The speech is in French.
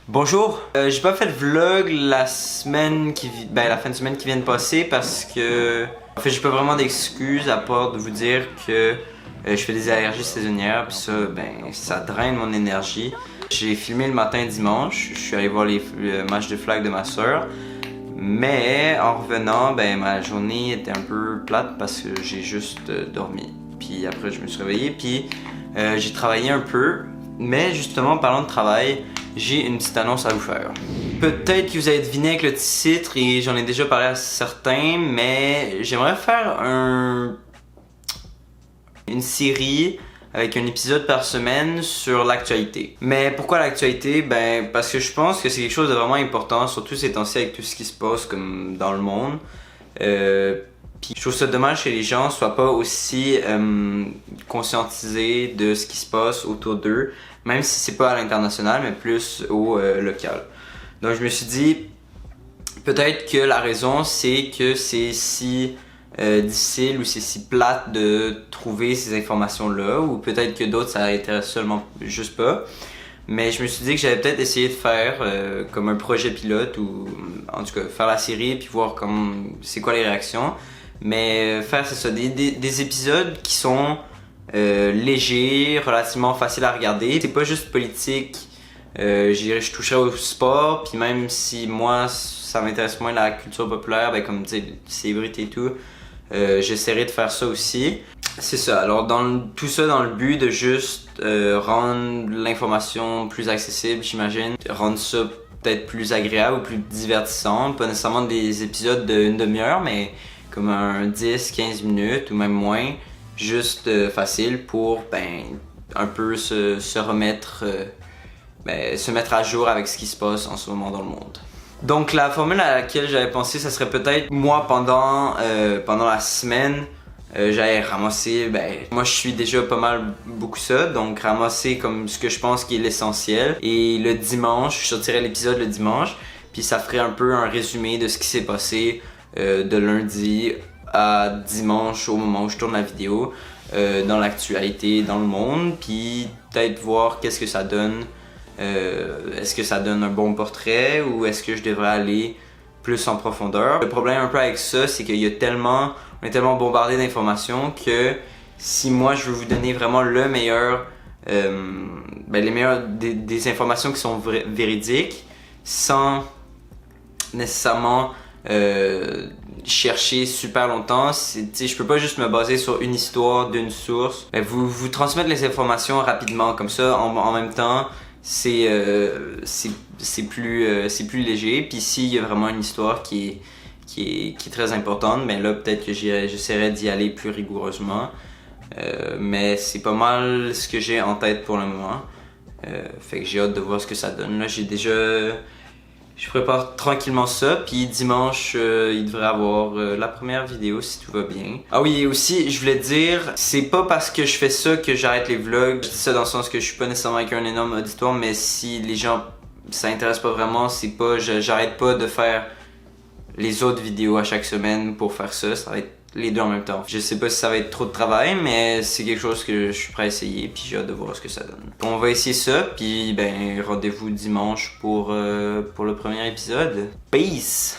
Bonjour, j'ai pas fait de vlog la semaine la fin de semaine qui vient de passer parce que en fait j'ai pas vraiment d'excuses à part de vous dire que je fais des allergies saisonnières puis ça ça draine mon énergie. J'ai filmé le matin dimanche, je suis allé voir le match de flag de ma soeur, mais en revenant ma journée était un peu plate parce que j'ai juste dormi. Puis après je me suis réveillé puis j'ai travaillé un peu, mais justement en parlant de travail, j'ai une petite annonce à vous faire. Peut-être que vous avez deviné avec le titre et j'en ai déjà parlé à certains, mais j'aimerais faire une série avec un épisode par semaine sur l'actualité. Mais pourquoi l'actualité? Parce que je pense que c'est quelque chose de vraiment important, surtout ces temps-ci avec tout ce qui se passe comme dans le monde. Puis je trouve ça dommage que les gens soient pas aussi conscientisés de ce qui se passe autour d'eux, même si c'est pas à l'international, mais plus au local. Donc je me suis dit, peut-être que la raison c'est que c'est si difficile ou c'est si plate de trouver ces informations-là, ou peut-être que d'autres ça intéresse seulement juste pas. Mais je me suis dit que j'allais peut-être essayer de faire comme un projet pilote, ou en tout cas faire la série puis voir c'est quoi les réactions. Mais faire c'est ça, des épisodes qui sont légers, relativement faciles à regarder. C'est pas juste politique, je toucherai au sport, puis même si moi ça m'intéresse moins la culture populaire, comme tu sais, célébrité et tout, j'essaierai de faire ça aussi. C'est ça, alors tout ça dans le but de juste rendre l'information plus accessible, j'imagine. Rendre ça peut-être plus agréable ou plus divertissant, pas nécessairement des épisodes d'une demi-heure, mais comme un 10-15 minutes ou même moins, juste facile pour un peu se remettre, se mettre à jour avec ce qui se passe en ce moment dans le monde. Donc la formule à laquelle j'avais pensé, ça serait peut-être moi pendant la semaine, j'allais ramasser, moi je suis déjà pas mal beaucoup ça, donc ramasser comme ce que je pense qui est l'essentiel. Et le dimanche, je sortirais l'épisode le dimanche, puis ça ferait un peu un résumé de ce qui s'est passé de lundi à dimanche au moment où je tourne la vidéo, dans l'actualité, dans le monde, puis peut-être voir qu'est-ce que ça donne. Est-ce que ça donne un bon portrait ou est-ce que je devrais aller plus en profondeur? Le problème un peu avec ça, c'est qu'on est tellement bombardé d'informations que si moi je veux vous donner vraiment le meilleur, les meilleures des informations qui sont véridiques, sans nécessairement chercher super longtemps, je peux pas juste me baser sur une histoire d'une source. Vous transmettre les informations rapidement, comme ça en même temps c'est plus léger. Puis s'il y a vraiment une histoire qui est très importante, mais là peut-être que j'essaierai d'y aller plus rigoureusement. Mais c'est pas mal ce que j'ai en tête pour le moment. Fait que j'ai hâte de voir ce que ça donne. Là je prépare tranquillement ça, puis dimanche, il devrait avoir la première vidéo si tout va bien. Ah oui, et aussi, je voulais te dire, c'est pas parce que je fais ça que j'arrête les vlogs. Je dis ça dans le sens que je suis pas nécessairement avec un énorme auditoire, mais si les gens, ça intéresse pas vraiment, j'arrête pas de faire les autres vidéos à chaque semaine pour faire ça. Ça va être les deux en même temps. Je sais pas si ça va être trop de travail, mais c'est quelque chose que je suis prêt à essayer, puis j'ai hâte de voir ce que ça donne. On va essayer ça, puis rendez-vous dimanche pour le premier épisode. Peace!